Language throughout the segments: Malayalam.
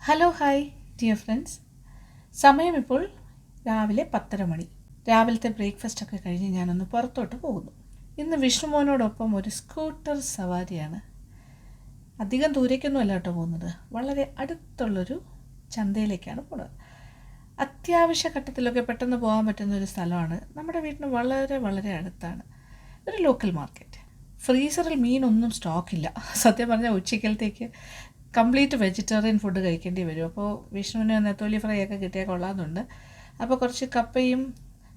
ഹലോ ഹായ് ഡിയർ ഫ്രണ്ട്സ്, സമയം ഇപ്പോൾ രാവിലെ 10:30 മണി. രാവിലത്തെ ബ്രേക്ക്ഫാസ്റ്റൊക്കെ കഴിഞ്ഞ് ഞാനൊന്ന് പുറത്തോട്ട് പോകുന്നു. ഇന്ന് വിഷ്ണുമോനോടൊപ്പം ഒരു സ്കൂട്ടർ സവാരിയാണ്. അധികം ദൂരേക്കൊന്നും അല്ല കേട്ടോ പോകുന്നത്, വളരെ അടുത്തുള്ളൊരു ചന്തയിലേക്കാണ് പോകുന്നത്. അത്യാവശ്യ ഘട്ടത്തിലൊക്കെ പെട്ടെന്ന് പോകാൻ പറ്റുന്ന ഒരു സ്ഥലമാണ്. നമ്മുടെ വീടിന് വളരെ വളരെ അടുത്താണ് ഒരു ലോക്കൽ മാർക്കറ്റ്. ഫ്രീസറിൽ മീനൊന്നും സ്റ്റോക്കില്ല. സത്യം പറഞ്ഞാൽ ഉച്ചക്കലത്തേക്ക് കംപ്ലീറ്റ് വെജിറ്റേറിയൻ ഫുഡ് കഴിക്കേണ്ടി വരും. അപ്പോൾ വിഷ്ണുവിന് നെത്തോലി ഫ്രൈ ഒക്കെ കിട്ടിയാൽ കൊള്ളാമെന്നുണ്ട്. അപ്പോൾ കുറച്ച് കപ്പയും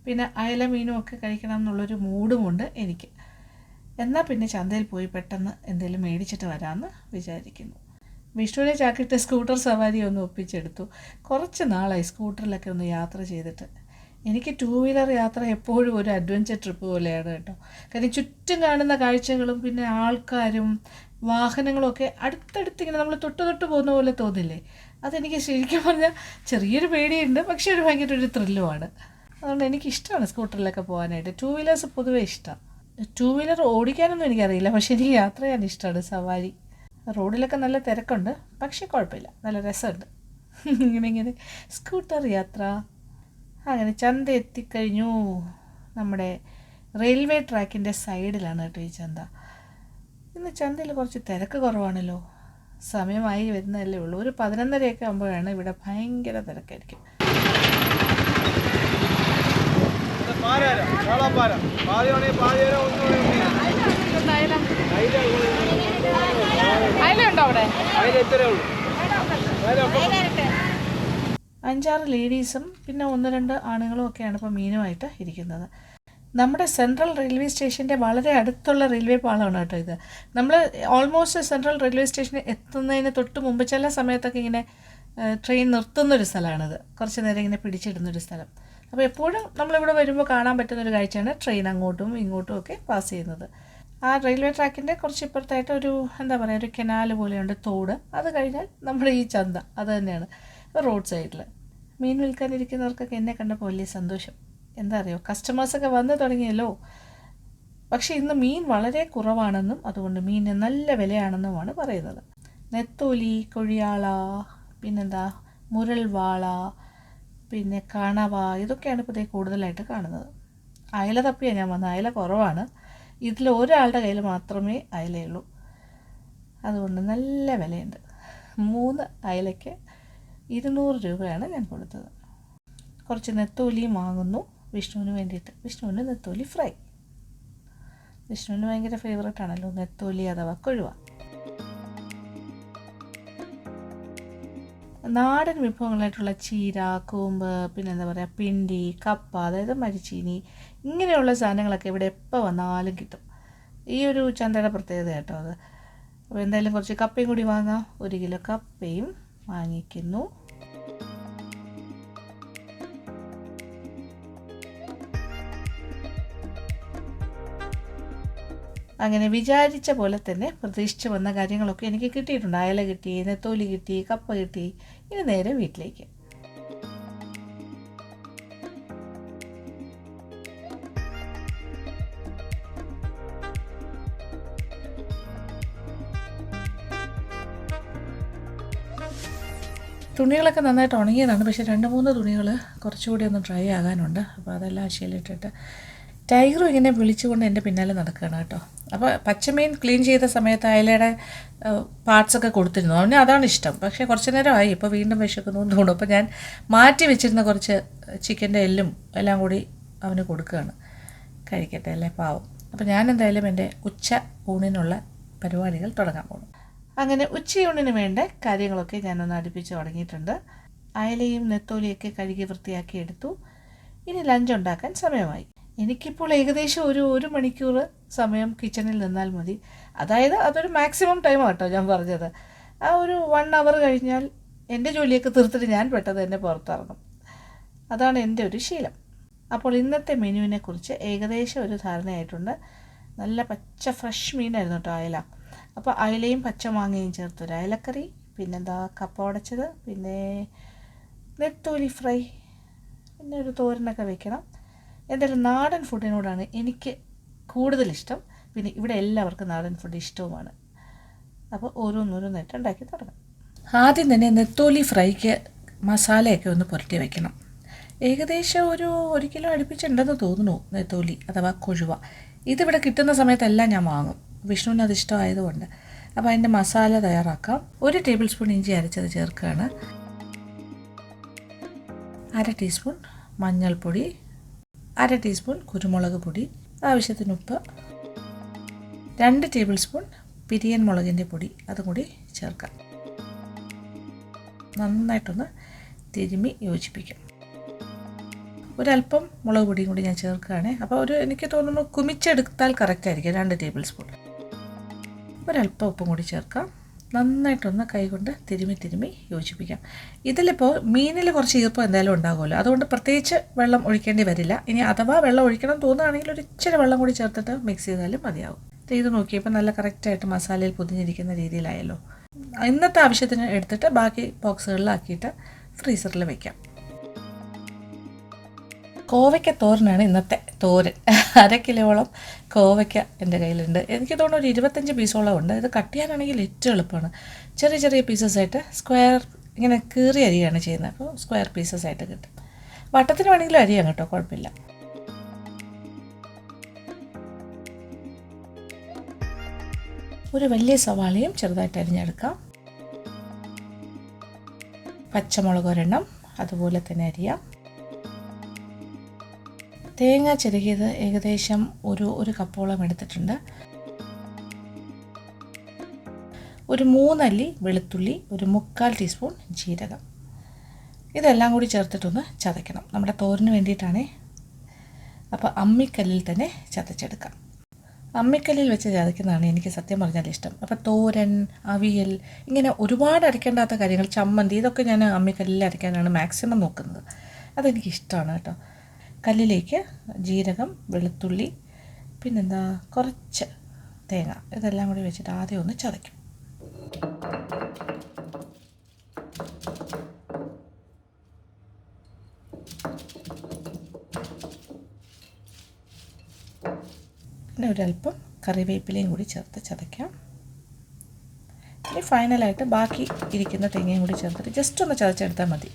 പിന്നെ അയല മീനും ഒക്കെ കഴിക്കണം എന്നുള്ളൊരു മൂഡുമുണ്ട് എനിക്ക്. എന്നാൽ പിന്നെ ചന്തയിൽ പോയി പെട്ടെന്ന് എന്തെങ്കിലും മേടിച്ചിട്ട് വരാമെന്ന് വിചാരിക്കുന്നു. വിഷ്ണുവിനെ ചാക്കിട്ട് സ്കൂട്ടർ സവാരി ഒന്ന് ഒപ്പിച്ചെടുത്തു. കുറച്ച് നാളായി സ്കൂട്ടറിലൊക്കെ ഒന്ന് യാത്ര ചെയ്തിട്ട്. എനിക്ക് 2 വീലർ യാത്ര എപ്പോഴും ഒരു അഡ്വഞ്ചർ ട്രിപ്പ് പോലെയാണ് കേട്ടോ. കാര്യം ചുറ്റും കാണുന്ന കാഴ്ചകളും പിന്നെ ആൾക്കാരും വാഹനങ്ങളൊക്കെ അടുത്തടുത്തിങ്ങനെ നമ്മൾ തൊട്ട് പോകുന്ന പോലെ തോന്നില്ലേ, അതെനിക്ക് ശരിക്കും പറഞ്ഞാൽ ചെറിയൊരു പേടിയുണ്ട്, പക്ഷേ ഒരു ഭയങ്കര ഒരു ത്രില്ലുമാണ്. അതുകൊണ്ട് എനിക്കിഷ്ടമാണ് സ്കൂട്ടറിലൊക്കെ പോകാനായിട്ട്. 2 വീലേഴ്സ് പൊതുവേ ഇഷ്ടമാണ്. 2 വീലർ ഓടിക്കാനൊന്നും എനിക്കറിയില്ല, പക്ഷേ എനിക്ക് യാത്ര ചെയ്യാൻ ഇഷ്ടമാണ്. സവാരി റോഡിലൊക്കെ നല്ല തിരക്കുണ്ട്, പക്ഷേ കുഴപ്പമില്ല, നല്ല രസമുണ്ട് ഇങ്ങനെ സ്കൂട്ടർ യാത്ര. അങ്ങനെ ചന്ത എത്തിക്കഴിഞ്ഞു. നമ്മുടെ റെയിൽവേ ട്രാക്കിൻ്റെ സൈഡിലാണ് കേട്ടോ ഈ ചന്ത. ഇന്ന് ചന്തയിൽ കുറച്ച് തിരക്ക് കുറവാണല്ലോ. സമയമായി വരുന്നതല്ലേ ഉള്ളൂ. ഒരു 11:30 ആകുമ്പോഴാണ് ഇവിടെ ഭയങ്കര തിരക്കായിരിക്കും. അഞ്ചാറ് ലേഡീസും പിന്നെ 1-2 ആണുങ്ങളും ഒക്കെയാണ് ഇപ്പോൾ മീനുമായിട്ട് ഇരിക്കുന്നത്. നമ്മുടെ സെൻട്രൽ റെയിൽവേ സ്റ്റേഷൻ്റെ വളരെ അടുത്തുള്ള റെയിൽവേ പാളമാണ് കേട്ടോ ഇത്. നമ്മൾ ഓൾമോസ്റ്റ് സെൻട്രൽ റെയിൽവേ സ്റ്റേഷനിൽ എത്തുന്നതിന് തൊട്ട് മുമ്പ് ചില സമയത്തൊക്കെ ഇങ്ങനെ ട്രെയിൻ നിർത്തുന്നൊരു സ്ഥലമാണിത്. കുറച്ച് നേരം ഇങ്ങനെ പിടിച്ചിടുന്നൊരു സ്ഥലം. അപ്പോൾ എപ്പോഴും നമ്മളിവിടെ വരുമ്പോൾ കാണാൻ പറ്റുന്നൊരു കാഴ്ചയാണ് ട്രെയിൻ അങ്ങോട്ടും ഇങ്ങോട്ടും ഒക്കെ പാസ് ചെയ്യുന്നത്. ആ റെയിൽവേ ട്രാക്കിൻ്റെ കുറച്ച് ഇപ്പുറത്തായിട്ട് ഒരു ഒരു കനാൽ പോലെയുണ്ട്, തോട്. അത് കഴിഞ്ഞാൽ നമ്മുടെ ഈ ചന്ത അത് തന്നെയാണ് റോഡ് സൈഡിൽ. മീൻ വിൽക്കാനിരിക്കുന്നവർക്കൊക്കെ എന്നെ കണ്ടപ്പോൾ വലിയ സന്തോഷം. എന്താ അറിയോ, കസ്റ്റമേഴ്സൊക്കെ വന്ന് തുടങ്ങിയല്ലോ. പക്ഷേ ഇന്ന് മീൻ വളരെ കുറവാണെന്നും അതുകൊണ്ട് മീനിന് നല്ല വിലയാണെന്നുമാണ് പറയുന്നത്. നെത്തോലി, കൊഴിയാള, പിന്നെന്താ മുരൾവാള, പിന്നെ കണവ, ഇതൊക്കെയാണ് ഇപ്പോൾ കൂടുതലായിട്ട് കാണുന്നത്. അയല തപ്പിയാണ് ഞാൻ വന്നത്. അയല കുറവാണ്. ഇതിൽ ഒരാളുടെ കയ്യിൽ മാത്രമേ അയലയുള്ളൂ. അതുകൊണ്ട് നല്ല വിലയുണ്ട്. 3 അയലയ്ക്ക് 200 രൂപയാണ് ഞാൻ കൊടുത്തത്. കുറച്ച് നെത്തോലിയും വാങ്ങുന്നു വിഷ്ണുവിന് വേണ്ടിയിട്ട്. വിഷ്ണുവിന് നെത്തോലി ഫ്രൈ. വിഷ്ണുവിന് ഭയങ്കര ഫേവറേറ്റ് ആണല്ലോ നെത്തോലി അഥവാ കൊഴുവ. നാടൻ വിഭവങ്ങളായിട്ടുള്ള ചീര, കൂമ്പ്, പിന്നെ പിണ്ടി, കപ്പ, അതായത് മരിച്ചീനി, ഇങ്ങനെയുള്ള സാധനങ്ങളൊക്കെ ഇവിടെ എപ്പോൾ വന്നാലും കിട്ടും. ഈ ഒരു ചന്തയുടെ പ്രത്യേകത കേട്ടോ അത്. അപ്പോൾ എന്തായാലും കുറച്ച് കപ്പയും കൂടി വാങ്ങാം. 1 കിലോ കപ്പയും വാങ്ങിക്കുന്നു. അങ്ങനെ വിചാരിച്ച പോലെ തന്നെ പ്രതീക്ഷിച്ച് വന്ന കാര്യങ്ങളൊക്കെ എനിക്ക് കിട്ടിയിട്ടുണ്ട്. അയല കിട്ടി, നെത്തോലി കിട്ടി, കപ്പ കിട്ടി. ഇനി നേരെ വീട്ടിലേക്ക്. തുണികളൊക്കെ നന്നായിട്ട് ഉണങ്ങിയതാണ്, പക്ഷേ 2-3 തുണികൾ കുറച്ചുകൂടി ഒന്ന് ഡ്രൈ ആകാനുണ്ട്. അപ്പോൾ അതെല്ലാം അശയിലിട്ടിട്ട് ടൈഗറും ഇങ്ങനെ വിളിച്ചുകൊണ്ട് എൻ്റെ പിന്നാലെ നടക്കുകയാണ് കേട്ടോ. അപ്പോൾ പച്ചമീൻ ക്ലീൻ ചെയ്ത സമയത്ത് അയലയുടെ പാർട്സൊക്കെ കൊടുത്തിരുന്നു. അവന് അതാണ് ഇഷ്ടം. പക്ഷേ കുറച്ച് നേരമായി, ഇപ്പോൾ വീണ്ടും വിശക്കുന്നു തോന്നും. അപ്പോൾ ഞാൻ മാറ്റി വെച്ചിരുന്ന കുറച്ച് ചിക്കൻ്റെ എല്ലും എല്ലാം കൂടി അവന് കൊടുക്കുകയാണ്. കഴിക്കട്ടെ അല്ലേ, പാവം. അപ്പോൾ ഞാൻ എന്തായാലും എൻ്റെ ഉച്ച ഊണിനുള്ള പരിപാടികൾ തുടങ്ങാൻ പോകുന്നു. അങ്ങനെ ഉച്ചയൂണിന് വേണ്ട കാര്യങ്ങളൊക്കെ ഞാനൊന്ന് അടുപ്പിച്ച് തുടങ്ങിയിട്ടുണ്ട്. അയലയും നെത്തോലിയൊക്കെ കഴുകി വൃത്തിയാക്കി എടുത്തു. ഇനി ലഞ്ച് ഉണ്ടാക്കാൻ സമയമായി. എനിക്കിപ്പോൾ ഏകദേശം ഒരു മണിക്കൂർ സമയം കിച്ചണിൽ നിന്നാൽ മതി. അതായത് അതൊരു മാക്സിമം ടൈമാണ് കേട്ടോ ഞാൻ പറഞ്ഞത്. ആ ഒരു 1 അവർ കഴിഞ്ഞാൽ എൻ്റെ ജോലിയൊക്കെ തീർത്തിട്ട് ഞാൻ പെട്ടെന്ന് തന്നെ പുറത്തിറങ്ങും. അതാണ് എൻ്റെ ഒരു ശീലം. അപ്പോൾ ഇന്നത്തെ മെനുവിനെ കുറിച്ച് ഏകദേശം ഒരു ധാരണയായിട്ടുണ്ട്. നല്ല പച്ച ഫ്രഷ് മീനായിരുന്നു കേട്ടോ അയല. അപ്പോൾ അയലയും പച്ചമാങ്ങയും ചേർത്തൊരു അയലക്കറി, പിന്നെന്താ കപ്പ ഉടച്ചത്, പിന്നെ നെത്തോലി ഫ്രൈ, പിന്നെ ഒരു തോരനൊക്കെ വെക്കണം. എന്തായാലും നാടൻ ഫുഡിനോടാണ് എനിക്ക് കൂടുതലിഷ്ടം. പിന്നെ ഇവിടെ എല്ലാവർക്കും നാടൻ ഫുഡ് ഇഷ്ടവുമാണ്. അപ്പോൾ ഓരോന്നോരോന്നായിട്ട് ഉണ്ടാക്കി തുടങ്ങാം. ആദ്യം തന്നെ നെത്തോലി ഫ്രൈക്ക് മസാലയൊക്കെ ഒന്ന് പുരട്ടി വയ്ക്കണം. ഏകദേശം ഒരു 1 കിലോ അടുപ്പിച്ചുണ്ടെന്ന് തോന്നുന്നു നെത്തോലി അഥവാ കൊഴുവ. ഇതിവിടെ കിട്ടുന്ന സമയത്തെല്ലാം ഞാൻ വാങ്ങും, വിഷ്ണുവിന് അത് ഇഷ്ടമായതുകൊണ്ട്. അപ്പോൾ അതിൻ്റെ മസാല തയ്യാറാക്കാം. 1 ടേബിൾ സ്പൂൺ ഇഞ്ചി അരച്ചത് ചേർക്കുകയാണ്. 1/2 ടീസ്പൂൺ മഞ്ഞൾപ്പൊടി, 1/2 ടീസ്പൂൺ കുരുമുളക് പൊടി, ആവശ്യത്തിന് ഉപ്പ്, 2 ടേബിൾ സ്പൂൺ പിരിയൻ മുളകിൻ്റെ പൊടി, അതും കൂടി ചേർക്കാം. നന്നായിട്ടൊന്ന് തിരുമ്മി യോജിപ്പിക്കും. ഒരല്പം മുളക് പൊടിയും കൂടി ഞാൻ ചേർക്കുകയാണ്. അപ്പോൾ എനിക്ക് തോന്നുന്നു കുമിച്ചെടുത്താൽ കറക്റ്റായിരിക്കും. 2 ടേബിൾ സ്പൂൺ. ഒരല്പം ഉപ്പും കൂടി ചേർക്കാം. നന്നായിട്ടൊന്ന് കൈകൊണ്ട് തിരുമ്മി യോജിപ്പിക്കാം. ഇതിലിപ്പോൾ മീനിൽ കുറച്ച് ഈർപ്പം എന്തായാലും ഉണ്ടാകുമല്ലോ, അതുകൊണ്ട് പ്രത്യേകിച്ച് വെള്ളം ഒഴിക്കേണ്ടി വരില്ല. ഇനി അഥവാ വെള്ളം ഒഴിക്കണം തോന്നുകയാണെങ്കിൽ ഒരു ഇച്ചിരി വെള്ളം കൂടി ചേർത്തിട്ട് മിക്സ് ചെയ്താലും മതിയാവും. ഇത് നോക്കിയപ്പോൾ നല്ല കറക്റ്റായിട്ട് മസാലയിൽ പൊതിഞ്ഞിരിക്കുന്ന രീതിയിലായല്ലോ. ഇന്നത്തെ ആവശ്യത്തിന് എടുത്തിട്ട് ബാക്കി ബോക്സുകളിലാക്കിയിട്ട് ഫ്രീസറിൽ വയ്ക്കാം. കോവയ്ക്ക തോരനാണ് ഇന്നത്തെ തോരൻ. 1/2 കിലോളം കോവയ്ക്ക എൻ്റെ കയ്യിലുണ്ട്. എനിക്ക് തോന്നുന്നു ഒരു 25 പീസോളം ഉണ്ട്. ഇത് കട്ട് ചെയ്യാനാണെങ്കിൽ ഏറ്റവും എളുപ്പമാണ്. ചെറിയ പീസസ് ആയിട്ട് സ്ക്വയർ ഇങ്ങനെ കീറി അരിയാണ് ചെയ്യുന്നത്. അപ്പോൾ സ്ക്വയർ പീസസ് ആയിട്ട് കിട്ടും. വട്ടത്തിന് വേണമെങ്കിലും അരിയാം കേട്ടോ, കുഴപ്പമില്ല. ഒരു വലിയ സവാളയും ചെറുതായിട്ട് അരിഞ്ഞെടുക്കാം. പച്ചമുളക് 1 അതുപോലെ തന്നെ അരിയാം. തേങ്ങ ചിരകിയത് ഏകദേശം ഒരു കപ്പോളം എടുത്തിട്ടുണ്ട്. ഒരു 3 അല്ലി വെളുത്തുള്ളി, ഒരു 1/4 ടീസ്പൂൺ ജീരകം, ഇതെല്ലാം കൂടി ചേർത്തിട്ടൊന്ന് ചതയ്ക്കണം. നമ്മുടെ തോരന് വേണ്ടിയിട്ടാണേ. അപ്പോൾ അമ്മിക്കല്ലിൽ തന്നെ ചതച്ചെടുക്കാം. അമ്മിക്കല്ലിൽ വെച്ച് ചതയ്ക്കുന്നതാണ് എനിക്ക് സത്യം പറഞ്ഞാൽ ഇഷ്ടം. അപ്പോൾ തോരൻ, അവിയൽ, ഇങ്ങനെ ഒരുപാട് അരയ്ക്കേണ്ടാത്ത കാര്യങ്ങൾ, ചമ്മന്തി, ഇതൊക്കെ ഞാൻ അമ്മിക്കല്ലിൽ അരയ്ക്കാനാണ് മാക്സിമം നോക്കുന്നത്. അതെനിക്കിഷ്ടമാണ് കേട്ടോ. കല്ലിലേക്ക് ജീരകം, വെളുത്തുള്ളി, പിന്നെന്താ കുറച്ച് തേങ്ങ, ഇതെല്ലാം കൂടി വെച്ചിട്ട് ആദ്യം ഒന്ന് ചതയ്ക്കും. പിന്നെ ഒരല്പം കറിവേപ്പിലയും കൂടി ചേർത്ത് ചതയ്ക്കാം. ഇനി ഫൈനലായിട്ട് ബാക്കി ഇരിക്കുന്ന തേങ്ങയും കൂടി ചേർത്തിട്ട് ജസ്റ്റ് ഒന്ന് ചതച്ചെടുത്താൽ മതി.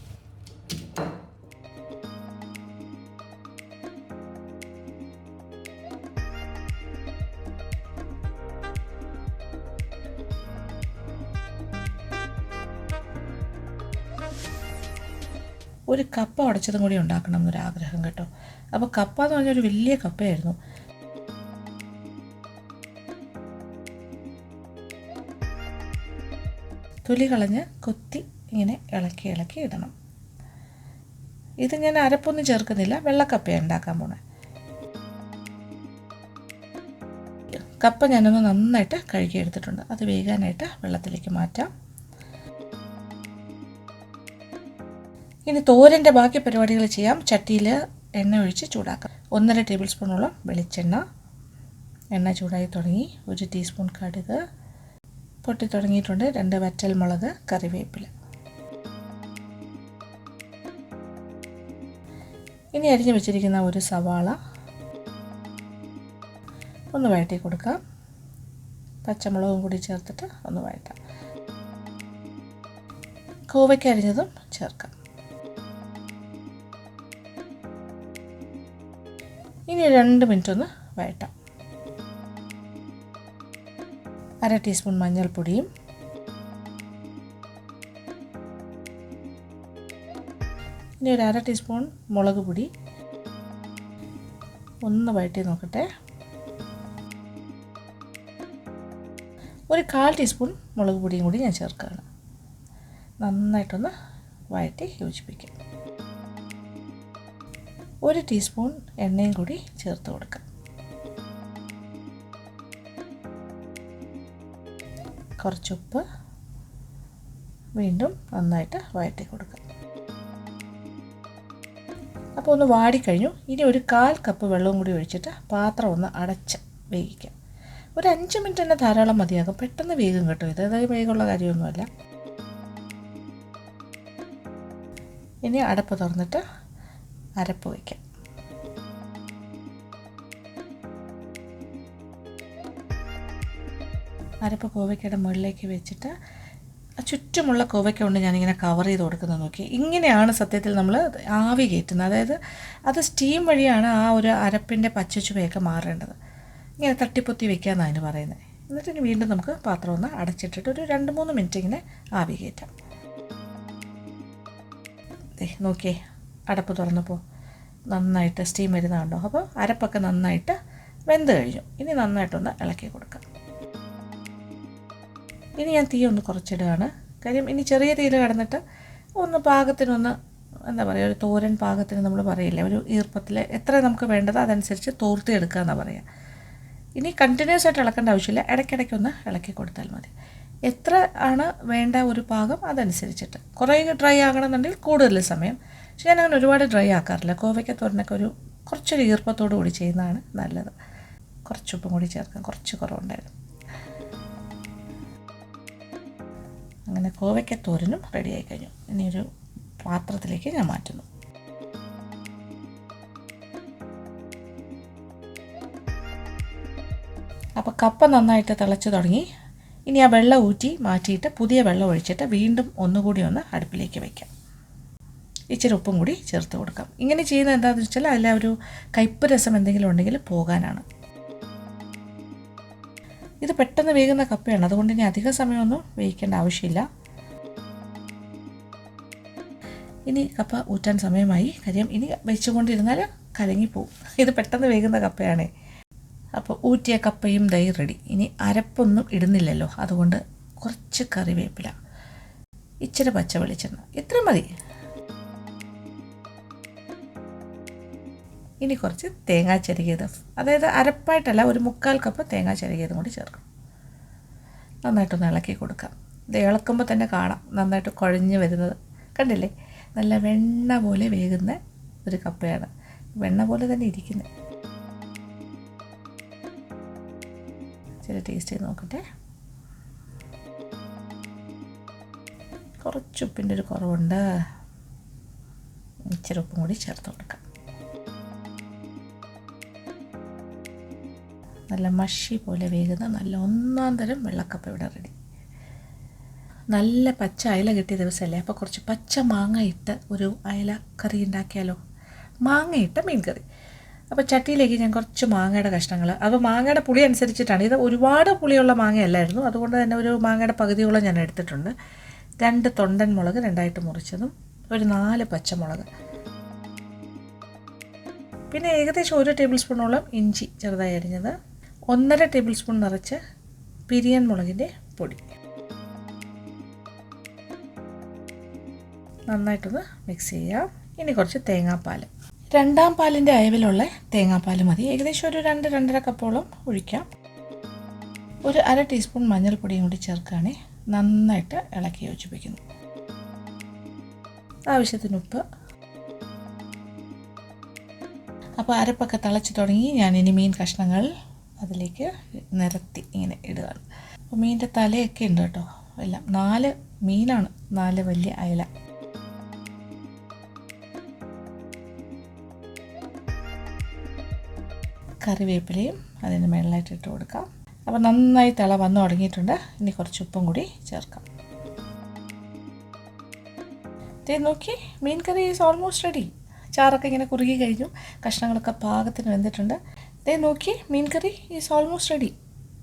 ഒരു കപ്പ ഉടച്ചതും കൂടി ഉണ്ടാക്കണം എന്നൊരാഗ്രഹം കേട്ടോ. അപ്പോൾ കപ്പ എന്ന് പറഞ്ഞാൽ ഒരു വലിയ കപ്പയായിരുന്നു. തൊലി കളഞ്ഞ് കൊത്തി ഇങ്ങനെ ഇളക്കി ഇടണം. ഇത് ഞാൻ അരപ്പൊന്നും ചേർക്കുന്നില്ല, വെള്ളക്കപ്പയാണ് ഉണ്ടാക്കാൻ പോണേ. കപ്പ ഞാനൊന്ന് നന്നായിട്ട് കഴുകിയെടുത്തിട്ടുണ്ട്. അത് വേകാനായിട്ട് വെള്ളത്തിലേക്ക് മാറ്റാം. ഇനി തോരൻ്റെ ബാക്കി പരിപാടികൾ ചെയ്യാം. ചട്ടിയിൽ എണ്ണ ഒഴിച്ച് ചൂടാക്കാം. 1.5 ടേബിൾ സ്പൂണോളം വെളിച്ചെണ്ണ. എണ്ണ ചൂടായി തുടങ്ങി. 1 ടീസ്പൂൺ കടുക് പൊട്ടി തുടങ്ങിയിട്ടുണ്ട്. 2 വറ്റൽ മുളക്, കറിവേപ്പില. ഇനി അരിഞ്ഞു വെച്ചിരിക്കുന്ന ഒരു സവാള ഒന്ന് വഴറ്റി കൊടുക്കാം. പച്ചമുളകും കൂടി ചേർത്തിട്ട് ഒന്ന് വഴറ്റാം. കോവയ്ക്ക അരിഞ്ഞതും ചേർക്കാം. ഇനി 2 മിനിറ്റ് ഒന്ന് വഴറ്റാം. 1/2 ടീസ്പൂൺ മഞ്ഞൾപ്പൊടിയും, ഇനി ഒരു 1/2 ടീസ്പൂൺ മുളക് പൊടി. ഒന്ന് വഴറ്റി നോക്കട്ടെ. ഒരു 1/4 ടീസ്പൂൺ മുളക് പൊടിയും കൂടി ഞാൻ ചേർക്കുകയാണ്. നന്നായിട്ടൊന്ന് വഴറ്റി യോജിപ്പിക്കാം. 1 ടീസ്പൂൺ എണ്ണയും കൂടി ചേർത്ത് കൊടുക്കാം. കുറച്ചുപ്പ്, വീണ്ടും നന്നായിട്ട് വഴറ്റി കൊടുക്കാം. അപ്പോൾ ഒന്ന് വാടിക്കഴിഞ്ഞു. ഇനി ഒരു 1/4 കപ്പ് വെള്ളവും കൂടി ഒഴിച്ചിട്ട് പാത്രം ഒന്ന് അടച്ച് വേവിക്കാം. ഒരു 5 മിനിറ്റ് തന്നെ ധാരാളം മതിയാകും. പെട്ടെന്ന് വേഗം കേട്ടോ. അതായത് വേഗമുള്ള കാര്യമൊന്നുമല്ല. ഇനി അടപ്പ് തുറന്നിട്ട് അരപ്പ് വയ്ക്കാം. അരപ്പ് കോവയ്ക്കയുടെ മുകളിലേക്ക് വെച്ചിട്ട് ചുറ്റുമുള്ള കോവയ്ക്ക കൊണ്ട് ഞാനിങ്ങനെ കവർ ചെയ്ത് കൊടുക്കുന്നത് നോക്കി. ഇങ്ങനെയാണ് സത്യത്തിൽ നമ്മൾ ആവി കയറ്റുന്നത്. അതായത് അത് സ്റ്റീം വഴിയാണ് ആ ഒരു അരപ്പിൻ്റെ പച്ചച്ചുവയൊക്കെ മാറേണ്ടത്. ഇങ്ങനെ തട്ടിപ്പൊത്തി വെക്കാമെന്നാണ് അതിന് പറയുന്നത്. എന്നിട്ട് ഇനി വീണ്ടും നമുക്ക് പാത്രം ഒന്ന് അടച്ചിട്ടിട്ട് ഒരു 2-3 മിനിറ്റ് ഇങ്ങനെ ആവി കയറ്റാം. നോക്കിയേ, അടപ്പ് തുറന്നപ്പോൾ നന്നായിട്ട് സ്റ്റീം വരുന്നതുണ്ടോ? അപ്പോൾ അരപ്പൊക്കെ നന്നായിട്ട് വെന്ത് കഴിഞ്ഞു. ഇനി നന്നായിട്ടൊന്ന് ഇളക്കി കൊടുക്കാം. ഇനി ഞാൻ തീ ഒന്ന് കുറച്ചിടുകയാണ്. കാര്യം ഇനി ചെറിയ തീയിൽ കിടന്നിട്ട് ഒന്ന് പാകത്തിനൊന്ന് എന്താ പറയുക, ഒരു തോരൻ പാകത്തിന് നമ്മൾ പറയില്ലേ, ഒരു ഈർപ്പത്തിൽ എത്ര നമുക്ക് വേണ്ടത് അതനുസരിച്ച് തോർത്തി എടുക്കുക എന്നാണ് പറയുക. ഇനി കണ്ടിന്യൂസ് ആയിട്ട് ഇളക്കേണ്ട ആവശ്യമില്ല, ഇടയ്ക്കിടയ്ക്കൊന്ന് ഇളക്കി കൊടുത്താൽ മതി. എത്ര ആണ് വേണ്ട ഒരു പാകം അതനുസരിച്ചിട്ട്. കുറേ ഡ്രൈ ആകണമെന്നുണ്ടെങ്കിൽ കൂടുതൽ സമയം. പക്ഷേ ഞാനങ്ങനെ ഒരുപാട് ഡ്രൈ ആക്കാറില്ല. കോവയ്ക്ക തോരനൊക്കെ കുറച്ചൊരു ഈർപ്പത്തോടു കൂടി ചെയ്യുന്നതാണ് നല്ലത്. കുറച്ചുപ്പും കൂടി ചേർക്കാം, കുറച്ച് കുറവുണ്ടായിരുന്നു. അങ്ങനെ കോവയ്ക്ക തോരനും റെഡിയായി കഴിഞ്ഞു. ഇനി ഒരു പാത്രത്തിലേക്ക് ഞാൻ മാറ്റുന്നു. അപ്പോൾ കപ്പ നന്നായിട്ട് തിളച്ച് തുടങ്ങി. ഇനി ആ വെള്ളം ഊറ്റി മാറ്റിയിട്ട് പുതിയ വെള്ളം ഒഴിച്ചിട്ട് വീണ്ടും ഒന്നുകൂടി ഒന്ന് അടുപ്പിലേക്ക് വയ്ക്കാം. ഇച്ചിരി ഉപ്പും കൂടി ചേർത്ത് കൊടുക്കാം. ഇങ്ങനെ ചെയ്യുന്നത് എന്താണെന്ന് വെച്ചാൽ അതിൽ ഒരു കയ്പ്പ് രസം എന്തെങ്കിലും ഉണ്ടെങ്കിൽ പോകാനാണ്. ഇത് പെട്ടെന്ന് വേകുന്ന കപ്പയാണ്, അതുകൊണ്ട് ഇനി അധിക സമയമൊന്നും വേവിക്കേണ്ട ആവശ്യമില്ല. ഇനി കപ്പ ഊറ്റാൻ സമയമായി. കാര്യം ഇനി വെച്ചുകൊണ്ടിരുന്നാൽ കലങ്ങിപ്പോവും. ഇത് പെട്ടെന്ന് വേകുന്ന കപ്പയാണ്. അപ്പോൾ ഊറ്റിയ കപ്പയും ദൈ റെഡി. ഇനി അരപ്പൊന്നും ഇടുന്നില്ലല്ലോ, അതുകൊണ്ട് കുറച്ച് കറിവേപ്പില, ഇച്ചിരി പച്ച വെളിച്ചെണ്ണ, ഇത്രയും മതി. ഇനി കുറച്ച് തേങ്ങാ ചിരകിയത്, അതായത് അരപ്പായിട്ടല്ല, ഒരു 1/4 കപ്പ് തേങ്ങാ ചിരകിയതും കൂടി ചേർക്കും. നന്നായിട്ടൊന്ന് ഇളക്കി കൊടുക്കാം. ഇത് ഇളക്കുമ്പോൾ തന്നെ കാണാം നന്നായിട്ട് കുഴഞ്ഞ് വരുന്നത്. കണ്ടില്ലേ, നല്ല വെണ്ണ പോലെ വേകുന്ന ഒരു കപ്പയാണ്. വെണ്ണ പോലെ തന്നെ ഇരിക്കുന്നത്. ഇച്ചിരി ടേസ്റ്റ് ചെയ്ത് നോക്കട്ടെ. കുറച്ച് ഉപ്പിൻ്റെ ഒരു കുറവുണ്ട്. ഇച്ചിരി ഉപ്പും കൂടി ചേർത്ത് കൊടുക്കാം. നല്ല മഷി പോലെ വേകുന്ന നല്ല ഒന്നാം തരം വെള്ളക്കപ്പ ഇവിടെ റെഡി. നല്ല പച്ച അയല കിട്ടിയ ദിവസമല്ലേ, അപ്പോൾ കുറച്ച് പച്ച മാങ്ങ ഇട്ട് ഒരു അയല കറി ഉണ്ടാക്കിയാലോ. മാങ്ങയിട്ട മീൻ കറി. അപ്പോൾ ചട്ടിയിലേക്ക് ഞാൻ കുറച്ച് മാങ്ങയുടെ കഷ്ണങ്ങൾ, അപ്പോൾ മാങ്ങയുടെ പുളി അനുസരിച്ചിട്ടാണ്. ഇത് ഒരുപാട് പുളിയുള്ള മാങ്ങയല്ലായിരുന്നു, അതുകൊണ്ട് തന്നെ ഒരു മാങ്ങയുടെ പകുതിയോളം ഞാൻ എടുത്തിട്ടുണ്ട്. 2 തൊണ്ടൻ മുളക് 2ആയിട്ട് മുറിച്ചതും, ഒരു 4 പച്ചമുളക്, പിന്നെ ഏകദേശം 1 ടേബിൾ സ്പൂണോളം ഇഞ്ചി ചെറുതായി അരിഞ്ഞത്, 1.5 ടേബിൾ സ്പൂൺ നിറച്ച് പിരിയൻ മുളകിൻ്റെ പൊടി. നന്നായിട്ടൊന്ന് മിക്സ് ചെയ്യാം. ഇനി കുറച്ച് തേങ്ങാപ്പാൽ, 2ാം പാലിൻ്റെ അയവിലുള്ള തേങ്ങാപ്പാൽ മതി. ഏകദേശം ഒരു 2-2.5 കപ്പോളം ഒഴിക്കാം. ഒരു 1/2 ടീസ്പൂൺ മഞ്ഞൾപ്പൊടിയും കൂടി ചേർക്കുകയാണെ നന്നായിട്ട് ഇളക്കി യോജിപ്പിക്കുന്നു. ആവശ്യത്തിന് ഉപ്പ്. അപ്പോൾ അരപ്പൊക്കെ തിളച്ച് തുടങ്ങി. ഞാനിനി മീൻ കഷ്ണങ്ങൾ അതിലേക്ക് നിരത്തി ഇങ്ങനെ ഇടുകയാണ്. അപ്പോൾ മീനിൻ്റെ തലയൊക്കെ ഉണ്ട് കേട്ടോ, എല്ലാം 4 മീനാണ്, 4 വലിയ അയല. കറിവേപ്പിലയും അതിന് മേളിലായിട്ട് ഇട്ട് കൊടുക്കാം. അപ്പോൾ നന്നായി തിള വന്നു തുടങ്ങിയിട്ടുണ്ട്. ഇനി കുറച്ച് ഉപ്പും കൂടി ചേർക്കാം. നോക്കി, മീൻ കറി ഈസ് ഓൾമോസ്റ്റ് റെഡി. ചാറൊക്കെ ഇങ്ങനെ കുറുകി കഴിഞ്ഞു, കഷ്ണങ്ങളൊക്കെ പാകത്തിന് വെന്തിട്ടുണ്ട്. നോക്കി, മീൻ കറി ഈസ് ഓൾമോസ്റ്റ് റെഡി.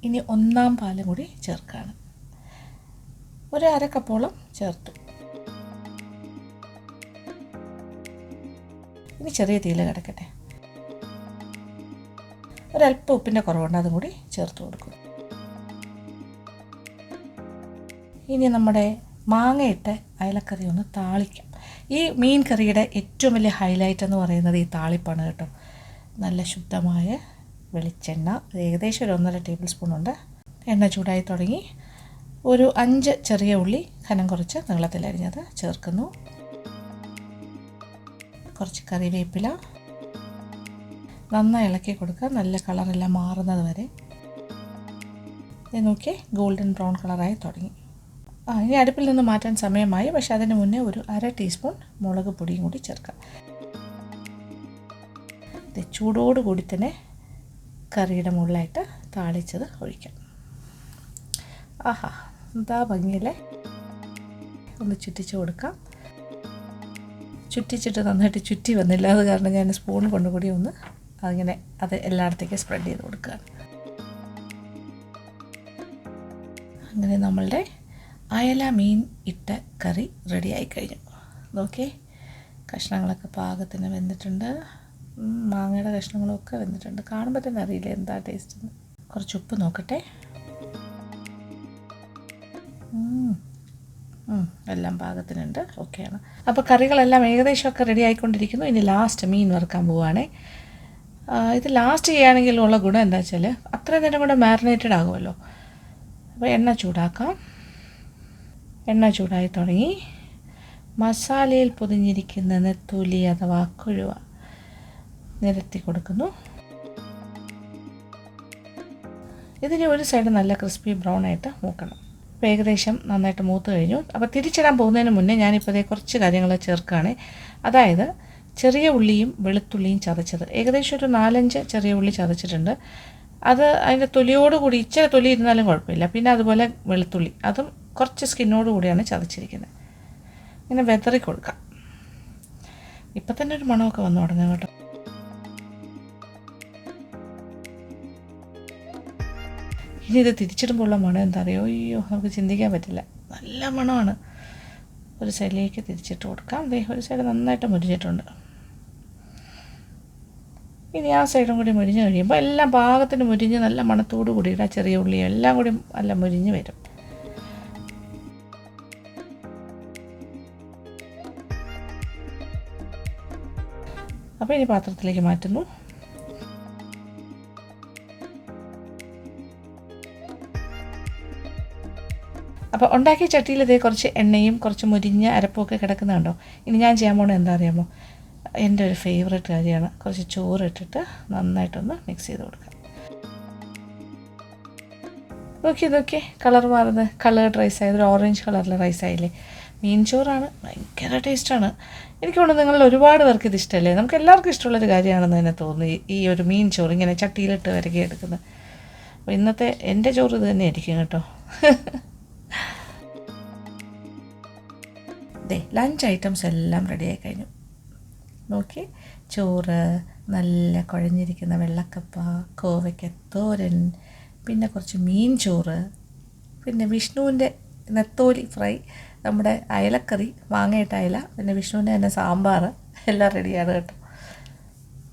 ഇനി 1ാം പാലും കൂടി ചേർക്കുകയാണ്. ഒരു 1/2 കപ്പോളം ചേർത്തു. ഇനി ചെറിയ തീയിൽ കിടക്കട്ടെ. ഒരല്പം ഉപ്പിൻ്റെ കുറവുണ്ട്, അതും കൂടി ചേർത്ത് കൊടുക്കും. ഇനി നമ്മുടെ മാങ്ങയിട്ട് അയലക്കറി ഒന്ന് താളിക്കാം. ഈ മീൻ കറിയുടെ ഏറ്റവും വലിയ ഹൈലൈറ്റ് എന്ന് പറയുന്നത് ഈ താളിപ്പാണ് കേട്ടോ. നല്ല ശുദ്ധമായ വെളിച്ചെണ്ണ, ഏകദേശം ഒരു 1.5 ടേബിൾ സ്പൂണുണ്ട്. എണ്ണ ചൂടായി തുടങ്ങി. ഒരു 5 ചെറിയ ഉള്ളി കനം കുറച്ച് നീളത്തിലരിഞ്ഞത് ചേർക്കുന്നു. കുറച്ച് കറിവേപ്പില, നന്നായി ഇളക്കി കൊടുക്കുക, നല്ല കളറെല്ലാം മാറുന്നത് വരെ. നോക്കി, ഗോൾഡൻ ബ്രൗൺ കളറായി തുടങ്ങി. ഇനി അടുപ്പിൽ നിന്ന് മാറ്റാൻ സമയമായി. പക്ഷേ അതിന് മുന്നേ ഒരു 1/2 ടീസ്പൂൺ മുളക് പൊടിയും കൂടി ചേർക്കാം. ചൂടോടുകൂടി തന്നെ കറിയുടെ മുകളിലായിട്ട് താളിച്ചത് ഒഴിക്കാം. ആഹാ, എന്താ ഭംഗിയല്ലേ. ഒന്ന് ചുറ്റിച്ച് കൊടുക്കാം. ചുറ്റിച്ചിട്ട് നന്നായിട്ട് ചുറ്റി വന്നില്ല, അത് കാരണം ഞാൻ സ്പൂൺ കൊണ്ടുകൂടി ഒന്ന് അങ്ങനെ അത് എല്ലായിടത്തേക്കും സ്പ്രെഡ് ചെയ്ത് കൊടുക്കുകയാണ്. അങ്ങനെ നമ്മളുടെ അയല മീൻ ഇട്ട കറി റെഡി ആയി കഴിഞ്ഞു. നോക്കേ, കഷ്ണങ്ങളൊക്കെ പാകത്തിന് വെന്തിട്ടുണ്ട്. മാങ്ങയുടെ കഷ്ണങ്ങളൊക്കെ വെന്തിട്ടുണ്ട്. കാണുമ്പോൾ തന്നെ അറിയില്ല എന്താ ടേസ്റ്റ് എന്ന്. കുറച്ച് ഉപ്പ് നോക്കട്ടെ. എല്ലാം പാകത്തിനുണ്ട്, ഓക്കെയാണ്. അപ്പോൾ കറികളെല്ലാം ഏകദേശമൊക്കെ റെഡി ആയിക്കൊണ്ടിരിക്കുന്നു. ഇനി ലാസ്റ്റ് മീൻ വറുക്കാൻ പോവുകയാണേ. ഇത് ലാസ്റ്റ് ചെയ്യുകയാണെങ്കിലുള്ള ഗുണം എന്താ വെച്ചാൽ അത്രയും നേരം കൂടെ മാരിനേറ്റഡ് ആകുമല്ലോ. അപ്പോൾ എണ്ണ ചൂടാക്കാം. എണ്ണ ചൂടായി തുടങ്ങി. മസാലയിൽ പൊതിഞ്ഞിരിക്കുന്ന നെത്തോലി അഥവാ കൊഴുവ നിരത്തി കൊടുക്കുന്നു. ഇതിന് ഒരു സൈഡ് നല്ല ക്രിസ്പി ബ്രൗൺ ആയിട്ട് മൂക്കണം. അപ്പോൾ ഏകദേശം നന്നായിട്ട് മൂത്ത് കഴിഞ്ഞു. അപ്പോൾ തിരിച്ചിടാൻ പോകുന്നതിന് മുന്നേ ഞാനിപ്പോൾ കുറച്ച് കാര്യങ്ങൾ ചേർക്കുകയാണ്. അതായത് ചെറിയ ഉള്ളിയും വെളുത്തുള്ളിയും ചതച്ചത്, ഏകദേശം ഒരു 4-5 ചെറിയ ഉള്ളി ചതച്ചിട്ടുണ്ട്. അത് അതിൻ്റെ തൊലിയോടുകൂടി, ഇച്ചിരി തൊലി ഇരുന്നാലും കുഴപ്പമില്ല. പിന്നെ അതുപോലെ വെളുത്തുള്ളി, അതും കുറച്ച് സ്കിന്നോട് കൂടിയാണ് ചതച്ചിരിക്കുന്നത്. ഇങ്ങനെ വെതറി കൊടുക്കാം. ഇപ്പം തന്നെ ഒരു മണമൊക്കെ വന്നു തുടങ്ങും കേട്ടോ. ഇനി ഇത് തിരിച്ചിടുമ്പോൾ ഉള്ള മണം എന്താ അറിയോ? അയ്യോ, നമുക്ക് ചിന്തിക്കാൻ പറ്റില്ല. നല്ല മണമാണ്. ഒരു സൈഡിലേക്ക് തിരിച്ചിട്ട് കൊടുക്കാം. ഒരു സൈഡ് നന്നായിട്ട് മുരിഞ്ഞിട്ടുണ്ട്. ഇനി ആ സൈഡും കൂടി മുരിഞ്ഞ് കഴിയുമ്പോൾ എല്ലാം പാകത്തിന് മുരിഞ്ഞ് നല്ല മണത്തോടു കൂടിയിട്ട് ആ ചെറിയ ഉള്ളിയും എല്ലാം കൂടി നല്ല മുരിഞ്ഞ് വരും. അപ്പോൾ ഇനി പാത്രത്തിലേക്ക് മാറ്റുന്നു. അപ്പോൾ ഉണ്ടാക്കിയ ചട്ടിയിൽ ഇതേ കുറച്ച് എണ്ണയും കുറച്ച് മുരിഞ്ഞ അരപ്പൊക്കെ കിടക്കുന്നുണ്ടോ. ഇനി ഞാൻ ചെയ്യാൻ പോകുന്നത് എന്താ അറിയാമോ? എൻ്റെ ഒരു ഫേവറേറ്റ് കാര്യമാണ്. കുറച്ച് ചോറ് ഇട്ടിട്ട് നന്നായിട്ടൊന്ന് മിക്സ് ചെയ്ത് കൊടുക്കാം. നോക്കിയേ കളർ മാറുന്നത്. കളേർഡ് റൈസ് ആയത്, ഒരു ഓറഞ്ച് കളറിലെ റൈസ് ആയില്ലേ. മീൻ ചോറാണ്, ഭയങ്കര ടേസ്റ്റാണ്. എനിക്ക് തോന്നുന്നു നിങ്ങളിൽ ഒരുപാട് പേർക്ക് ഇത് ഇഷ്ടമല്ലേ. നമുക്ക് എല്ലാവർക്കും ഇഷ്ടമുള്ളൊരു കാര്യമാണെന്ന് തന്നെ തോന്നുന്നു ഈ ഒരു മീൻ ചോറ് ഇങ്ങനെ ചട്ടിയിലിട്ട് വരകിയെടുക്കുന്നത്. അപ്പോൾ ഇന്നത്തെ എൻ്റെ ചോറ് ഇത് തന്നെ ആയിരിക്കും കേട്ടോ. ലഞ്ച് ഐറ്റംസ് എല്ലാം റെഡിയായി കഴിഞ്ഞു. നോക്കി, ചോറ്, നല്ല കുഴഞ്ഞിരിക്കുന്ന വെള്ളക്കപ്പ, കോവയ്ക്ക തോരൻ, പിന്നെ കുറച്ച് മീൻ ചോറ്, പിന്നെ വിഷ്ണുവിൻ്റെ നെത്തോലി ഫ്രൈ, നമ്മുടെ അയലക്കറി, മാങ്ങയിട്ട അയല, പിന്നെ വിഷ്ണുവിൻ്റെ തന്നെ സാമ്പാർ, എല്ലാം റെഡിയാണ് കേട്ടോ.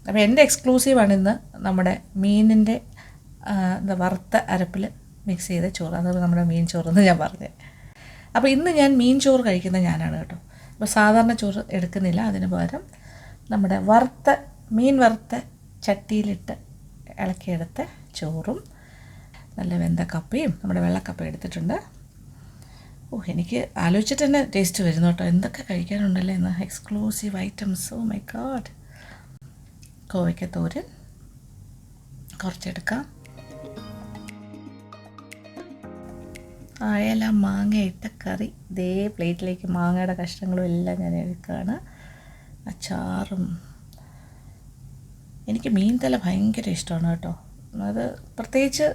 അപ്പോൾ എൻ്റെ എക്സ്ക്ലൂസീവാണ് ഇന്ന് നമ്മുടെ മീനിൻ്റെ വറുത്ത അരപ്പിൽ മിക്സ് ചെയ്ത ചോറ്. അതാണ് നമ്മുടെ മീൻ ചോറെന്ന് ഞാൻ പറഞ്ഞത്. അപ്പോൾ ഇന്ന് ഞാൻ മീൻ ചോറ് കഴിക്കുന്ന ഞാനാണ് കേട്ടോ. അപ്പോൾ സാധാരണ ചോറ് എടുക്കുന്നില്ല. അതിന് പകരം നമ്മുടെ മീൻ വറുത്ത ചട്ടിയിലിട്ട് ഇളക്കിയെടുത്ത ചോറും നല്ല വെന്ത കപ്പയും നമ്മുടെ വെള്ളക്കപ്പ എടുത്തിട്ടുണ്ട്. എനിക്ക് ആലോചിച്ചിട്ട് തന്നെ ടേസ്റ്റ് വരുന്നു കേട്ടോ. എന്തൊക്കെ കഴിക്കാനുണ്ടല്ലേ എന്ന്. Exclusive items. Oh my god. കോവയ്ക്ക തോരൻ കുറച്ചെടുക്കാം. അയല മാങ്ങയിട്ട കറി, ഇതേ പ്ലേറ്റിലേക്ക് മാങ്ങയുടെ കഷ്ണങ്ങളും എല്ലാം ഞാൻ എടുക്കുകയാണ്. അച്ചാറും. എനിക്ക് മീൻ തല ഭയങ്കര ഇഷ്ടമാണ് കേട്ടോ. അത് പ്രത്യേകിച്ച്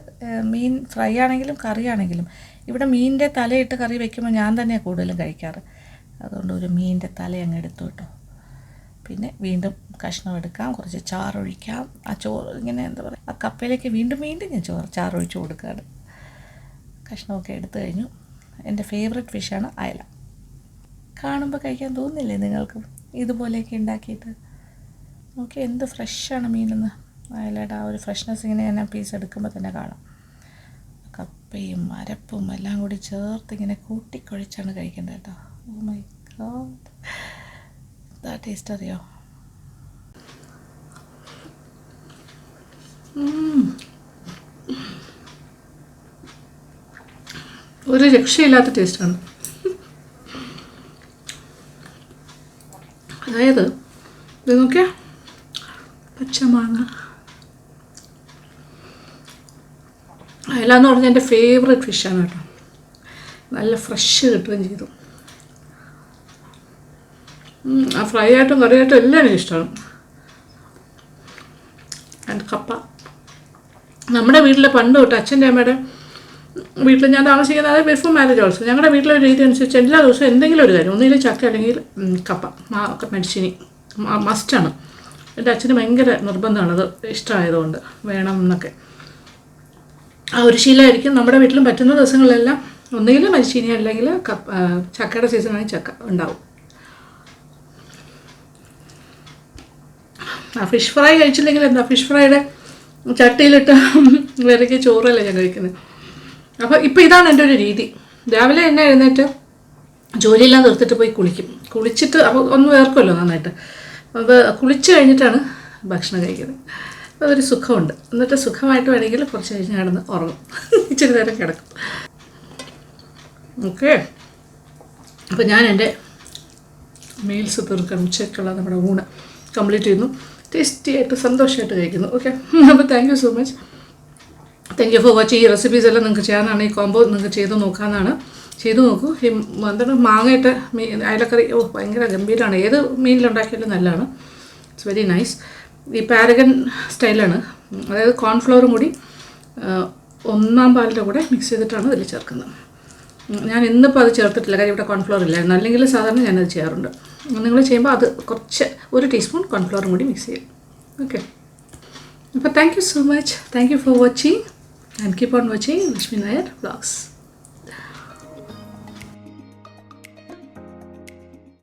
മീൻ ഫ്രൈ ആണെങ്കിലും കറി ആണെങ്കിലും. ഇവിടെ മീനിൻ്റെ തലയിട്ട് കറി വയ്ക്കുമ്പോൾ ഞാൻ തന്നെയാണ് കൂടുതലും കഴിക്കാറ്. അതുകൊണ്ട് ഒരു മീനിൻ്റെ തല അങ്ങ് എടുത്തു കേട്ടോ. പിന്നെ വീണ്ടും കഷ്ണം എടുക്കാം, കുറച്ച് ചാറൊഴിക്കാം. ആ ചോറ് ഇങ്ങനെ എന്താ പറയുക, ആ കപ്പയിലേക്ക് വീണ്ടും ഞാൻ ചാറൊഴിച്ച് കൊടുക്കുകയാണ്. കഷ്ണമൊക്കെ എടുത്തു കഴിഞ്ഞു. എൻ്റെ ഫേവറേറ്റ് ഫിഷാണ് അയല. കാണുമ്പോൾ കഴിക്കാൻ തോന്നില്ലേ നിങ്ങൾക്ക് ഇതുപോലെയൊക്കെ ഉണ്ടാക്കിയിട്ട്? നോക്കി എന്ത് ഫ്രഷാണ് മീനെന്ന്. അയലയുടെ ആ ഒരു ഫ്രഷ്നെസ് ഇങ്ങനെ ഞാൻ ആ പീസ് എടുക്കുമ്പോൾ തന്നെ കാണാം. കപ്പയും അരപ്പും എല്ലാം കൂടി ചേർത്ത് ഇങ്ങനെ കൂട്ടിക്കുഴച്ചാണ് കഴിക്കേണ്ടത് കേട്ടോ. ഓ മൈ ഗോഡ്, എന്താ ടേസ്റ്റ് അറിയോ? ഒരു രക്ഷയില്ലാത്ത ടേസ്റ്റാണ്. അതായത് ഇത് നോക്കിയാൽ പച്ചമാങ്ങ അയല എന്ന് പറഞ്ഞാൽ എൻ്റെ ഫേവറേറ്റ് ഫിഷാണ് കേട്ടോ. നല്ല ഫ്രഷ് കിട്ടുകയും ചെയ്തു. ആ ഫ്രൈ ആയിട്ടും കറിയായിട്ടും എല്ലാം എനിക്ക് ഇഷ്ടമാണ്. ആൻഡ് കപ്പ നമ്മുടെ വീട്ടിലെ പണ്ട് തൊട്ട് അച്ഛൻ്റെ അമ്മയുടെ വീട്ടിൽ ഞാൻ താമസിക്കുന്നത്, അതായത് ബിഫോർ മാരേജ് ഓൾസോ, ഞങ്ങളുടെ വീട്ടിലൊരു രീതി അനുസരിച്ച് എല്ലാ ദിവസവും എന്തെങ്കിലും ഒരു കാര്യം, ഒന്നുകിൽ ചക്ക അല്ലെങ്കിൽ കപ്പ മരിച്ചിനി മസ്റ്റാണ്. എൻ്റെ അച്ഛന് ഭയങ്കര നിർബന്ധമാണത്, ഇഷ്ടമായതുകൊണ്ട് വേണം എന്നൊക്കെ. ആ ഒരു ശീലമായിരിക്കും. നമ്മുടെ വീട്ടിലും പറ്റുന്ന ദിവസങ്ങളിലെല്ലാം ഒന്നുകിൽ മരിച്ചീനി അല്ലെങ്കിൽ ചക്കയുടെ സീസണാണെങ്കിൽ ചക്ക ഉണ്ടാവും. ഫിഷ് ഫ്രൈ കഴിച്ചില്ലെങ്കിൽ എന്താ, ഫിഷ് ഫ്രൈയുടെ ചട്ടിയിലിട്ട് വിറകി ചോറല്ലേ ഞാൻ കഴിക്കുന്നത്. അപ്പോൾ ഇപ്പോൾ ഇതാണ് എൻ്റെ ഒരു രീതി. രാവിലെ എന്നെ എഴുന്നേറ്റ് ജോലിയെല്ലാം തീർത്തിട്ട് പോയി കുളിച്ചിട്ട് അപ്പോൾ ഒന്ന് വേർക്കുമല്ലോ നന്നായിട്ട്. അത് കുളിച്ച് കഴിഞ്ഞിട്ടാണ് ഭക്ഷണം കഴിക്കുന്നത്. അതൊരു സുഖമുണ്ട്. എന്നിട്ട് സുഖമായിട്ട് വേണമെങ്കിൽ കുറച്ച് കഴിഞ്ഞ് കിടന്ന് ഉറങ്ങും, ഇച്ചിരി നേരം കിടക്കും. ഓക്കെ, അപ്പോൾ ഞാൻ എൻ്റെ മീൽസ് തീർക്കണം. ഉച്ചയ്ക്കുള്ള നമ്മുടെ ഊണ് കംപ്ലീറ്റ് ചെയ്യുന്നു. ടേസ്റ്റി ആയിട്ട് സന്തോഷമായിട്ട് കഴിക്കുന്നു. ഓക്കെ, അപ്പോൾ thank you so much. Thank you for watching. ഈ റെസിപ്പീസ് എല്ലാം നിങ്ങൾക്ക് ചെയ്യാനാണ്, ഈ കോംബോ നിങ്ങൾക്ക് ചെയ്ത് നോക്കാമെന്നാണ്. ചെയ്തു നോക്കൂ. ഈ എന്താണ് മാങ്ങയിട്ട് അയലക്കറി, ഭയങ്കര ഗംഭീരമാണ്. ഏത് മീനിലുണ്ടാക്കിയാലും നല്ലതാണ്. It's very nice. ഈ പാരഗൺ സ്റ്റൈലാണ്, അതായത് കോൺഫ്ലവറും കൂടി 1 പാലിൻ്റെ കൂടെ മിക്സ് ചെയ്തിട്ടാണ് ഇതിൽ ചേർക്കുന്നത്. ഞാൻ ഇന്നിപ്പോൾ അത് ചേർത്തിട്ടില്ല, കാര്യം ഇവിടെ കോൺഫ്ലവർ ഇല്ലായിരുന്നു. അല്ലെങ്കിൽ സാധാരണ ഞാനത് ചെയ്യാറുണ്ട്. നിങ്ങൾ ചെയ്യുമ്പോൾ അത് കുറച്ച് 1 ടീസ്പൂൺ കോൺഫ്ലവറും കൂടി മിക്സ് ചെയ്യും. ഓക്കെ, അപ്പോൾ thank you so much. Thank you for watching and keep on watching Lakshmi Nair vlogs.